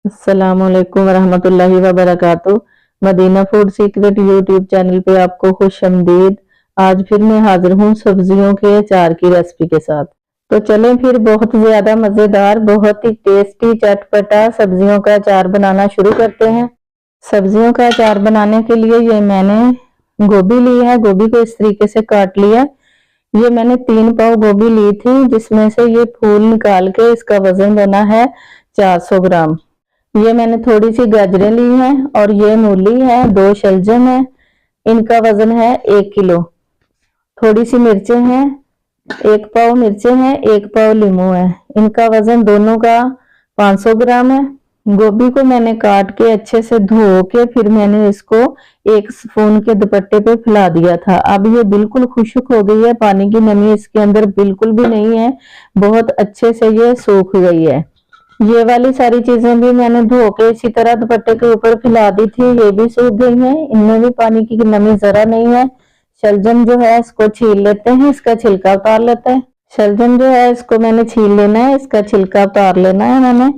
अस्सलामुअलैकुम वरहमतुल्लाहि वबरकातुह। Madina food secret YouTube channel पे आपको खुशआमदीद। आज फिर मैं हाजिर हूँ सब्जियों के अचार की रेसिपी के साथ। तो चलें फिर बहुत ज्यादा मजेदार, बहुत ही टेस्टी चटपटा सब्जियों का अचार बनाना शुरू करते हैं। सब्जियों का अचार बनाने के लिए ये मैंने गोभी ली है, गोभी को इस तरीके से काट लिया। ये मैंने 3 पाव गोभी ली थी, जिसमें से ये फूल निकाल के इसका वजन बना है 400 ग्राम। ये मैंने थोड़ी सी गाजरें ली हैं और ये मूली है, 2 शलजम है, इनका वजन है 1 किलो। थोड़ी सी मिर्चें हैं, 1 पाव मिर्चें हैं, 1 पाव लीमू है, इनका वजन दोनों का 500 ग्राम है। गोभी को मैंने काट के अच्छे से धो के फिर मैंने इसको एक स्पून के दुपट्टे पे फैला दिया था। अब ये बिल्कुल खुश्क हो गई है, पानी की नमी इसके अंदर बिल्कुल भी नहीं है, बहुत अच्छे से ये सूख गई है। ये वाली सारी चीजें भी मैंने धो के इसी तरह दुपट्टे के ऊपर फैला दी थी, ये भी सूख गई हैं, इनमें भी पानी की नमी जरा नहीं है। शलजम जो है इसको छील लेते हैं, इसका छिलका उतार लेते हैं। शलजम जो है इसको मैंने छील लेना है, इसका छिलका उतार लेना है मैंने।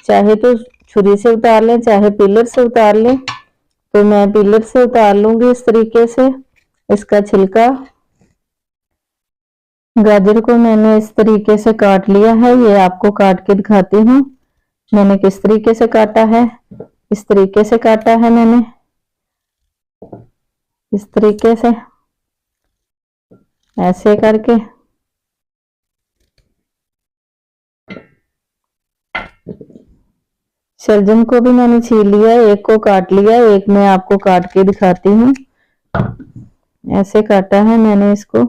चाहे तो छुरी से उतार लें, चाहे पीलर से उतार लें, तो मैं पीलर से उतार लूंगी इस तरीके से इसका छिलका। गाजर को मैंने इस तरीके से काट लिया है, ये आपको काट के दिखाती हूँ मैंने किस तरीके से काटा है। इस तरीके से काटा है मैंने, इस तरीके से ऐसे करके। शलजम को भी मैंने छील लिया, एक को काट लिया, एक मैं आपको काट के दिखाती हूँ। ऐसे काटा है मैंने इसको,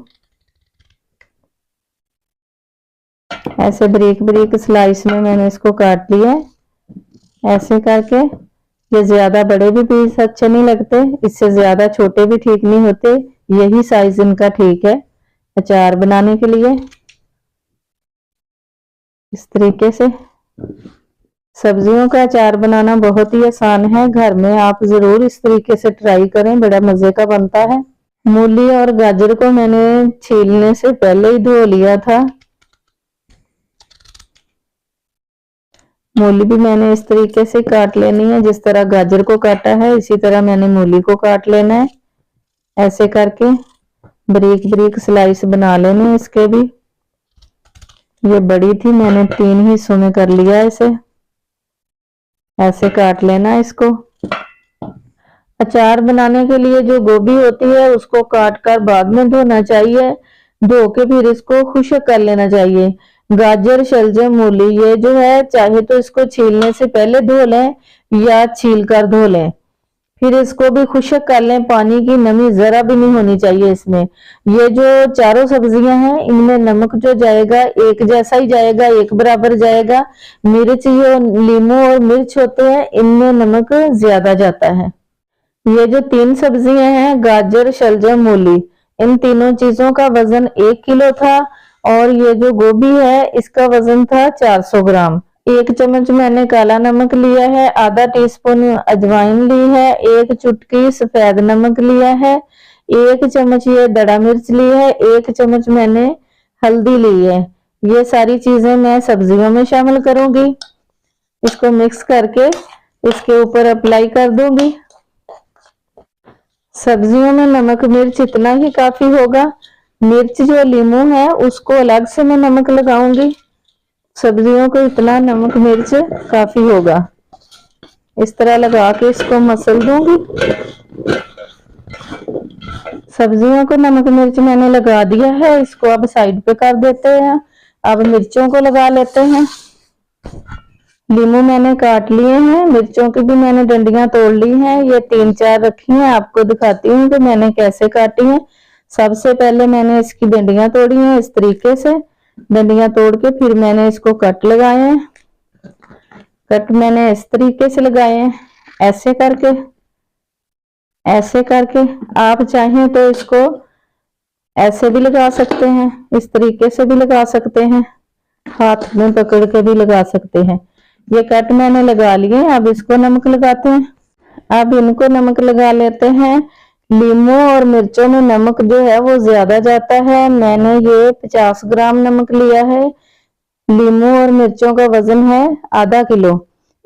ऐसे बारीक बारीक स्लाइस में मैंने इसको काट लिया है ऐसे करके। ये ज्यादा बड़े भी पीस अच्छे नहीं लगते, इससे ज्यादा छोटे भी ठीक नहीं होते, यही साइज इनका ठीक है अचार बनाने के लिए। इस तरीके से सब्जियों का अचार बनाना बहुत ही आसान है, घर में आप जरूर इस तरीके से ट्राई करें, बड़ा मजे का बनता है। मूली और गाजर को मैंने छीलने से पहले ही धो लिया था। मूली भी मैंने इस तरीके से काट लेनी है, जिस तरह गाजर को काटा है इसी तरह मैंने मूली को काट लेना है। ऐसे करके बारीक बारीक स्लाइस बना लेने इसके भी। ये बड़ी थी, मैंने 3 हिस्सों में कर लिया इसे। ऐसे काट लेना इसको। अचार बनाने के लिए जो गोभी होती है उसको काट कर बाद में धोना चाहिए, धो के फिर इसको खुश्क कर लेना चाहिए। गाजर शलजम मूली ये जो है चाहे तो इसको छीलने से पहले धो लें या छील कर धो लें, फिर इसको भी खुश्क कर लें, पानी की नमी जरा भी नहीं होनी चाहिए इसमें। ये जो चारों सब्जियां हैं इनमें नमक जो जाएगा एक जैसा ही जाएगा, एक बराबर जाएगा। मिर्च ये लीमू और मिर्च होते हैं इनमें नमक ज्यादा जाता है। ये जो 3 सब्जियां हैं गाजर शलजम मूली, इन तीनों चीजों का वजन 1 किलो था और ये जो गोभी है इसका वजन था 400 ग्राम। 1 चम्मच मैंने काला नमक लिया है, आधा टीस्पून अजवाइन ली है, 1 चुटकी सफेद नमक लिया है, 1 चम्मच ये दड़ा मिर्च ली है, 1 चम्मच मैंने हल्दी ली है। ये सारी चीजें मैं सब्जियों में शामिल करूंगी। इसको मिक्स करके इसके ऊपर अप्लाई कर दूंगी। सब्जियों में नमक मिर्च इतना ही काफी होगा। मिर्च जो लीमू है उसको अलग से मैं नमक लगाऊंगी, सब्जियों को इतना नमक मिर्च काफी होगा। इस तरह लगा के इसको मसल दूंगी। सब्जियों को नमक मिर्च मैंने लगा दिया है, इसको अब साइड पे कर देते हैं। अब मिर्चों को लगा लेते हैं। लीमू मैंने काट लिए हैं, मिर्चों की भी मैंने डंडियां तोड़ ली हैं, ये 3-4 रखी हैं, आपको दिखाती हूँ कि मैंने कैसे काटी हैं। सबसे पहले मैंने इसकी डंडियां तोड़ी हैं इस तरीके से, डंडियां तोड़ के फिर मैंने इसको कट लगाए हैं। कट मैंने इस तरीके से लगाए हैं, ऐसे करके ऐसे करके। आप चाहें तो इसको ऐसे भी लगा सकते हैं, इस तरीके से भी लगा सकते हैं, हाथ में पकड़ के भी लगा सकते हैं। ये कट मैंने लगा लिए, अब इसको नमक लगाते हैं। अब इनको नमक लगा लेते हैं। लीमू और मिर्चों में नमक जो है वो ज्यादा जाता है, मैंने ये 50 ग्राम नमक लिया है। लीमू और मिर्चों का वजन है आधा किलो,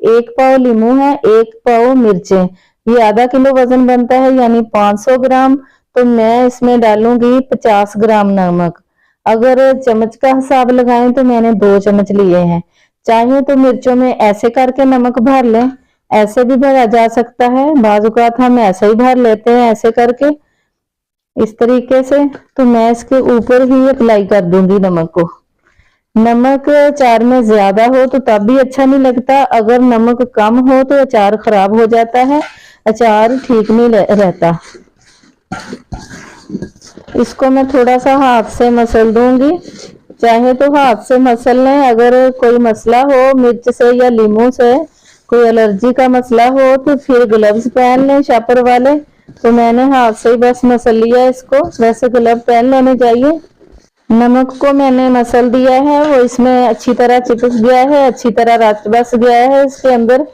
1 पाव नींबू है, 1 पाव मिर्चें। ये आधा किलो वजन बनता है यानी 500 ग्राम। तो मैं इसमें डालूंगी 50 ग्राम नमक। अगर चम्मच का हिसाब लगाएं तो मैंने 2 चम्मच लिए हैं। चाहे तो मिर्चों में ऐसे करके नमक भर लें, ऐसे भी भरा जा सकता है। बाज़ औक़ात हम ऐसे ही भर लेते हैं, ऐसे करके इस तरीके से। तो मैं इसके ऊपर ही अप्लाई कर दूंगी नमक को। नमक अचार में ज्यादा हो तो तब भी अच्छा नहीं लगता, अगर नमक कम हो तो अचार खराब हो जाता है, अचार ठीक नहीं रहता। इसको मैं थोड़ा सा हाथ से मसल दूंगी, चाहे तो हाथ से मसल लें। अगर कोई मसला हो मिर्च से या नींबू से, कोई एलर्जी का मसला हो तो फिर ग्लव्स पहन लें शापर वाले। तो मैंने हाथ से ही बस मसल लिया इसको, वैसे ग्लव पहन लेने चाहिए। नमक को मैंने मसल दिया है, वो इसमें अच्छी तरह चिपक गया है, अच्छी तरह रच बस गया है इसके अंदर।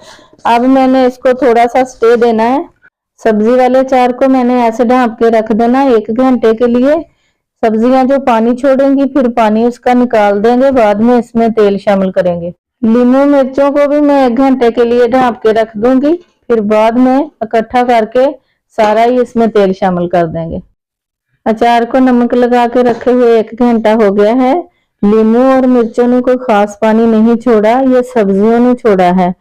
अब मैंने इसको थोड़ा सा स्टे देना है। सब्जी वाले अचार को मैंने ऐसे ढांप के रख देना 1 घंटे के लिए। सब्जियां जो पानी छोड़ेंगी फिर पानी उसका निकाल देंगे, बाद में इसमें तेल शामिल करेंगे। नींबू मिर्चों को भी मैं 1 घंटे के लिए ढांप के रख दूंगी, फिर बाद में इकट्ठा करके सारा ही इसमें तेल शामिल कर देंगे। अचार को नमक लगा के रखे हुए 1 घंटा हो गया है। नींबू और मिर्चों ने कोई खास पानी नहीं छोड़ा, ये सब्जियों ने छोड़ा है।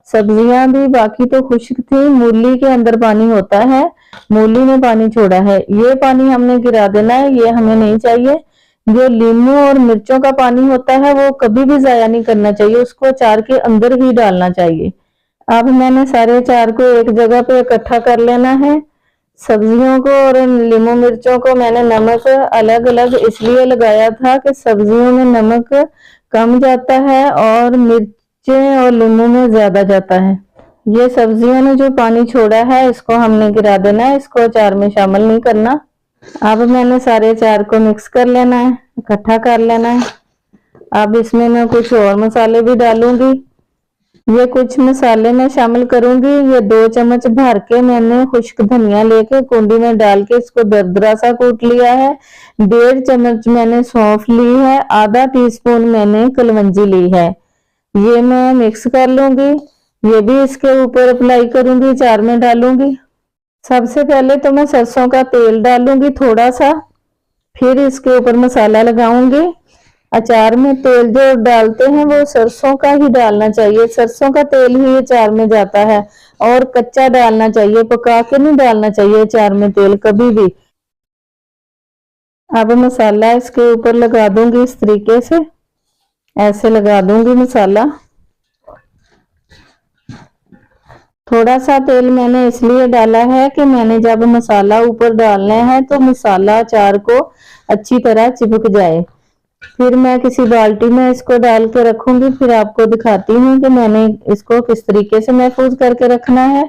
सब्जियां भी बाकी तो खुश्क थी, मूली के अंदर पानी होता है, मूली ने पानी छोड़ा है। ये पानी हमने गिरा देना है, ये हमें नहीं चाहिए। जो नींबू और मिर्चों का पानी होता है वो कभी भी जाया नहीं करना चाहिए, उसको अचार के अंदर ही डालना चाहिए। अब मैंने सारे अचार को एक जगह पे इकट्ठा कर लेना है। सब्जियों को और नींबू मिर्चों को मैंने नमक अलग अलग इसलिए लगाया था कि सब्जियों में नमक कम जाता है और मिर्चें और नींबू में ज्यादा जाता है। ये सब्जियों ने जो पानी छोड़ा है इसको हमने गिरा देना है, इसको अचार में शामिल नहीं करना। अब मैंने सारे अचार को मिक्स कर लेना है, इकट्ठा कर लेना है। अब इसमें मैं कुछ और मसाले भी डालूंगी। ये कुछ मसाले मैं शामिल करूंगी। ये 2 चम्मच भर के मैंने खुश्क धनिया लेके कुंडी में डाल के इसको दरदरा सा कूट लिया है। 1.5 चम्मच मैंने सौंफ ली है, आधा टीस्पून मैंने कलवंजी ली है। ये मैं मिक्स कर लूंगी, ये भी इसके ऊपर अप्लाई करूंगी, अचार में डालूंगी। सबसे पहले तो मैं सरसों का तेल डालूंगी थोड़ा सा, फिर इसके ऊपर मसाला लगाऊंगी। अचार में तेल जो डालते हैं वो सरसों का ही डालना चाहिए, सरसों का तेल ही अचार में जाता है और कच्चा डालना चाहिए, पका के नहीं डालना चाहिए अचार में तेल कभी भी। अब मसाला इसके ऊपर लगा दूंगी इस तरीके से, ऐसे लगा दूंगी मसाला। थोड़ा सा तेल मैंने इसलिए डाला है कि मैंने जब मसाला ऊपर डालना है तो मसाला अचार को अच्छी तरह चिपक जाए। फिर मैं किसी बाल्टी में इसको डाल के रखूंगी, फिर आपको दिखाती हूँ कि मैंने इसको किस तरीके से महफूज करके रखना है।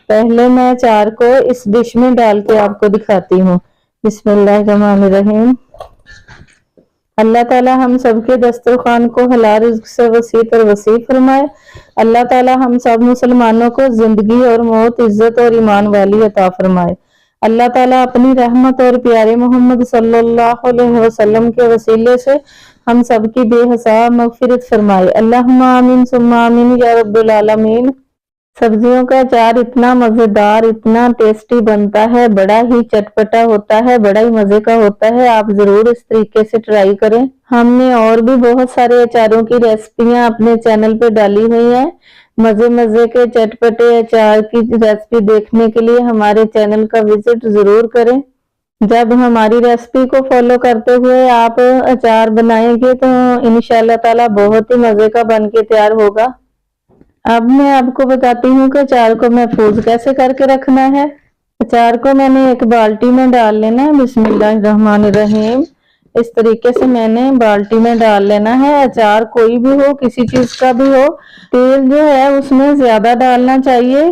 पहले मैं अचार को इस डिश में डाल के आपको दिखाती हूँ। बिस्मिल्लाहिर्रहमानिर्रहीम। अल्लाह ताला हम सबके दस्तरखान को हलाल रिज़्क से वसी पर वसी फरमाए। अल्लाह ताला हम सब मुसलमानों को जिंदगी और मौत, इज्जत और ईमान वाली अता फरमाए। अल्लाह ताला अपनी रहमत और प्यारे मोहम्मद सल्लल्लाहु अलैहि वसल्लम के वसीले से हम सब की बेहिसाब मगफिरत फरमाए। अल्लाहुम्मा आमीन सुम्मा आमीन या रब्बल आलमीन। सब्जियों का अचार इतना मजेदार, इतना टेस्टी बनता है, बड़ा ही चटपटा होता है, बड़ा ही मजे का होता है। आप जरूर इस तरीके से ट्राई करें। हमने और भी बहुत सारे अचारों की रेसिपियां अपने चैनल पे डाली हुई हैं। मजे मजे के चटपटे अचार की रेसिपी देखने के लिए हमारे चैनल का विजिट जरूर करें। जब हमारी रेसिपी को फॉलो करते हुए आप अचार बनाएंगे तो इंशाल्लाह ताला बहुत ही मजे का बन के तैयार होगा। अब मैं आपको बताती हूँ कि अचार को महफूज कैसे करके रखना है। अचार को मैंने एक बाल्टी में डाल लेना है। बिस्मिल्लाहिर्रहमानिर्रहीम। इस तरीके से मैंने बाल्टी में डाल लेना है। अचार कोई भी हो, किसी चीज का भी हो, तेल जो है उसमें ज्यादा डालना चाहिए।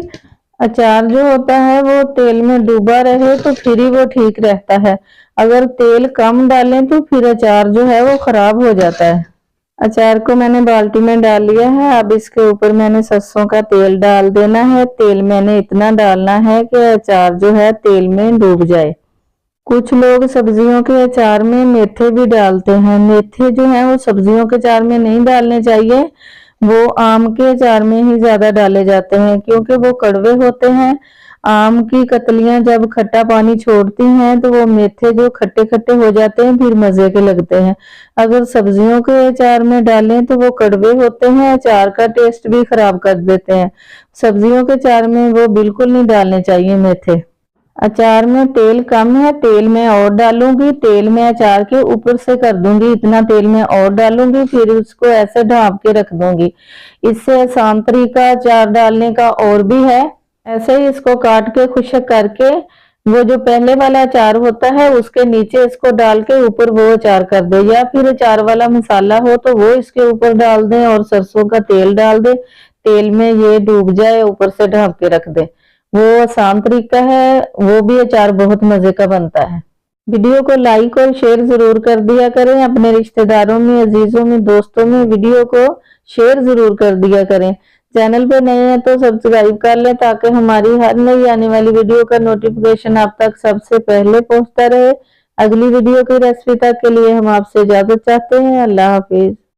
अचार जो होता है वो तेल में डूबा रहे तो फिर ही वो ठीक रहता है। अगर तेल कम डालें तो फिर अचार जो है वो खराब हो जाता है। अचार को मैंने बाल्टी में डाल लिया है। अब इसके ऊपर मैंने सरसों का तेल डाल देना है। तेल मैंने इतना डालना है कि अचार जो है तेल में डूब जाए। कुछ लोग सब्जियों के अचार में मेथे भी डालते हैं। मेथे जो है वो सब्जियों के अचार में नहीं डालने चाहिए, वो आम के अचार में ही ज्यादा डाले जाते हैं, क्योंकि वो कड़वे होते हैं। आम की कतलियां जब खट्टा पानी छोड़ती हैं तो वो मेथे जो खट्टे खट्टे हो जाते हैं, फिर मजे के लगते हैं। अगर सब्जियों के अचार में डालें तो वो कड़वे होते हैं, अचार का टेस्ट भी खराब कर देते हैं। सब्जियों के अचार में वो बिल्कुल नहीं डालने चाहिए मेथे। अचार में तेल कम है, तेल मैं और डालूंगी। तेल मैं अचार के ऊपर से कर दूंगी, इतना तेल मैं और डालूंगी, फिर उसको ऐसे ढाँप के रख दूंगी। इससे आसान तरीका अचार डालने का और भी है। ऐसे ही इसको काट के खुश्क करके वो जो पहले वाला अचार होता है उसके नीचे इसको डाल के ऊपर वो अचार कर दे, या फिर अचार वाला मसाला हो तो वो इसके ऊपर डाल दें और सरसों का तेल डाल दे, तेल में ये डूब जाए, ऊपर से ढक के रख दे। वो आसान तरीका है, वो भी अचार बहुत मजे का बनता है। वीडियो को लाइक और शेयर जरूर कर दिया करें, अपने रिश्तेदारों में, अजीजों में, दोस्तों में वीडियो को शेयर जरूर कर दिया करें। चैनल पे नए हैं तो सब्सक्राइब कर लें, ताकि हमारी हर नई आने वाली वीडियो का नोटिफिकेशन आप तक सबसे पहले पहुंचता रहे। अगली वीडियो की रेसिपी तक के लिए हम आपसे इजाजत चाहते हैं। अल्लाह हाफिज।